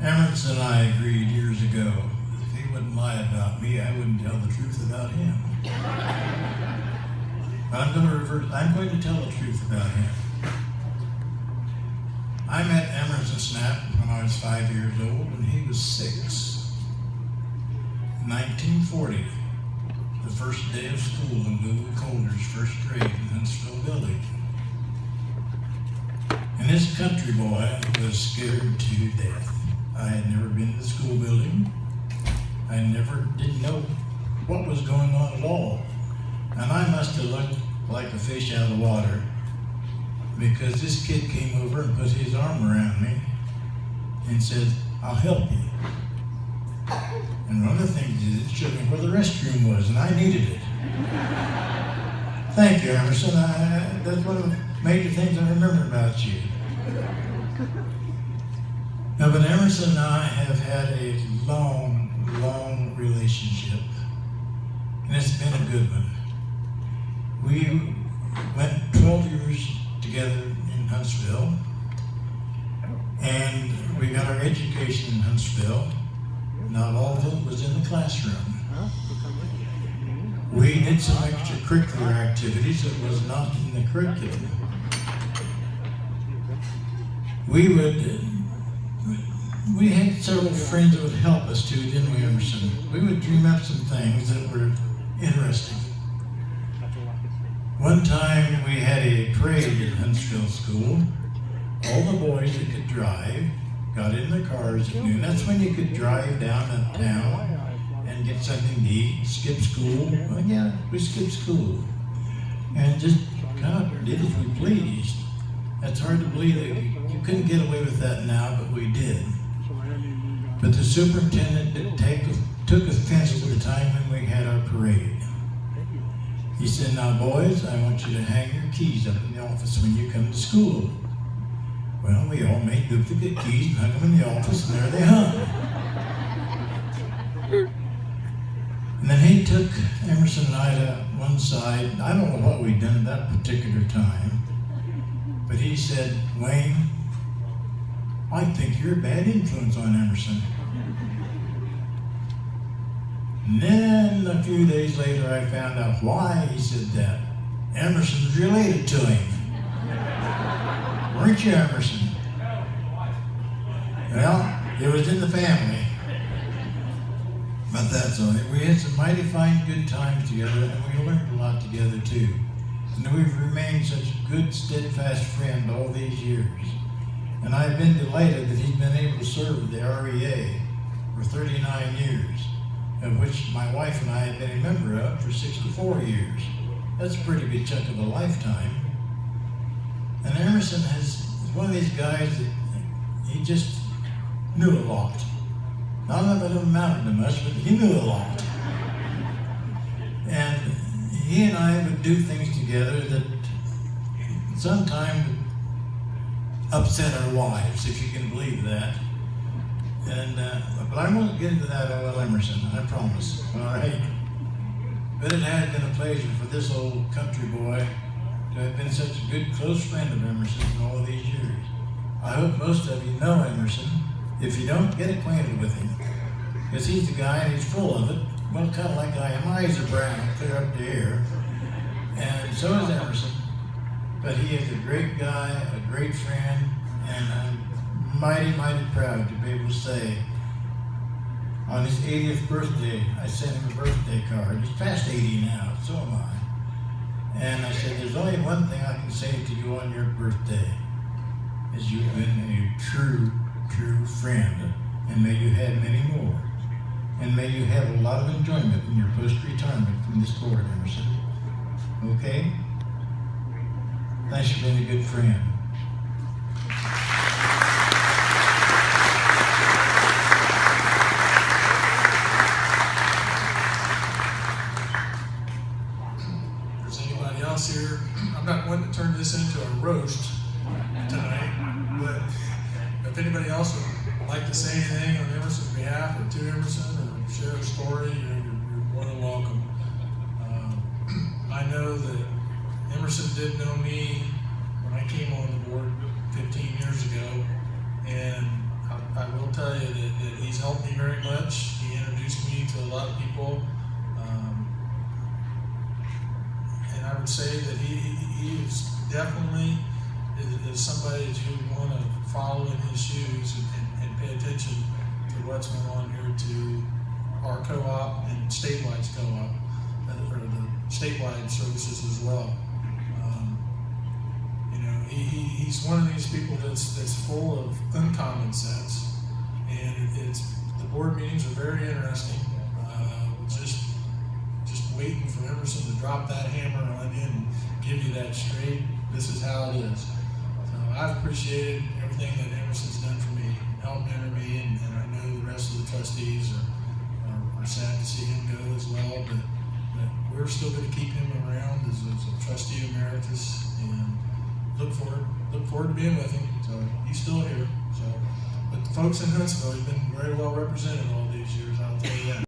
Emerson and I agreed years ago, if he wouldn't lie about me, I wouldn't tell the truth about him. But I'm going to tell the truth about him. I met Emerson Snapp when I was 5 years old and he was 6. 1940, the first day of school in Logan County's first grade in Huntsville Village. And this country boy was scared to death. I had never been to the school building. I didn't know what was going on at all. And I must have looked like a fish out of the water because this kid came over and put his arm around me and said, "I'll help you." And one of the things is it showed me where the restroom was, and I needed it. Thank you, Emerson. That's one of the major things I remember about you. Now, but Emerson and I have had a long, long relationship, and it's been a good one. We went 12 years together in Huntsville, and we got our education in Huntsville. Not all of it was in the classroom. We did some extracurricular activities that was not in the curriculum. We had several friends that would help us too, didn't we, Emerson? We would dream up some things that were interesting. One time we had a parade in Huntsville School. All the boys that could drive got in their cars at noon. That's when you could drive down uptown and get something to eat, skip school. Well, yeah, we skipped school and just kind of did as we pleased. That's hard to believe that you couldn't get away with that now, but we did. But the superintendent took offense to the time when we had our parade. He said, "Now boys, I want you to hang your keys up in the office when you come to school." Well, we all made duplicate keys and hung them in the office, and there they hung. And then he took Emerson and I to one side. I don't know what we'd done at that particular time, but he said, "Wayne, I think you're a bad influence on Emerson." And then a few days later, I found out why he said that. Emerson's related to him. Weren't you, Emerson? Well, it was in the family. But that's all right. We had some mighty fine good times together, and we learned a lot together too. And we've remained such a good, steadfast friend all these years. And I've been delighted that he's been able to serve the REA for 39 years, of which my wife and I have been a member of for 64 years. That's a pretty good chunk of a lifetime. And Emerson is one of these guys that he just knew a lot. Not that it amounted to much, but he knew a lot. And he and I would do things together that sometimes upset our wives, if you can believe that. And but I won't get into that about Emerson, I promise. All right. But it has been a pleasure for this old country boy to have been such a good, close friend of Emerson in all these years. I hope most of you know Emerson. If you don't, get acquainted with him, because he's the guy and he's full of it. Well, kind of like I am. My eyes are brown, clear up to here, and so is Emerson. But he is a great guy, a great friend, and I'm mighty, mighty proud to be able to say, on his 80th birthday, I sent him a birthday card. He's past 80 now, so am I. And I said, "There's only one thing I can say to you on your birthday, is you've been a true, true friend, and may you have many more. And may you have a lot of enjoyment in your post-retirement from this board, Emerson." Okay? Thanks for being a good friend. Here. I'm not wanting to turn this into a roast tonight, but if anybody else would like to say anything on Emerson's behalf or to Emerson or share a story, you're more than welcome. I know that Emerson did know me when I came on the board 15 years ago, and I will tell you that he's helped me very much. He introduced me to a lot of people. And I would say that he is definitely is somebody that you want to follow in his shoes and pay attention to what's going on here to our co-op and statewide co-op, or the statewide services as well. He's one of these people that's full of uncommon sense, and the board meetings are very interesting. Just waiting for Emerson to drop that hammer on you and give you that straight, this is how it is. So I've appreciated everything that Emerson's done for me, helped mentor me, and I know the rest of the trustees are sad to see him go as well, but we're still going to keep him around as a trustee emeritus, and look forward to being with him. So he's still here. So, but the folks in Huntsville have been very well represented all these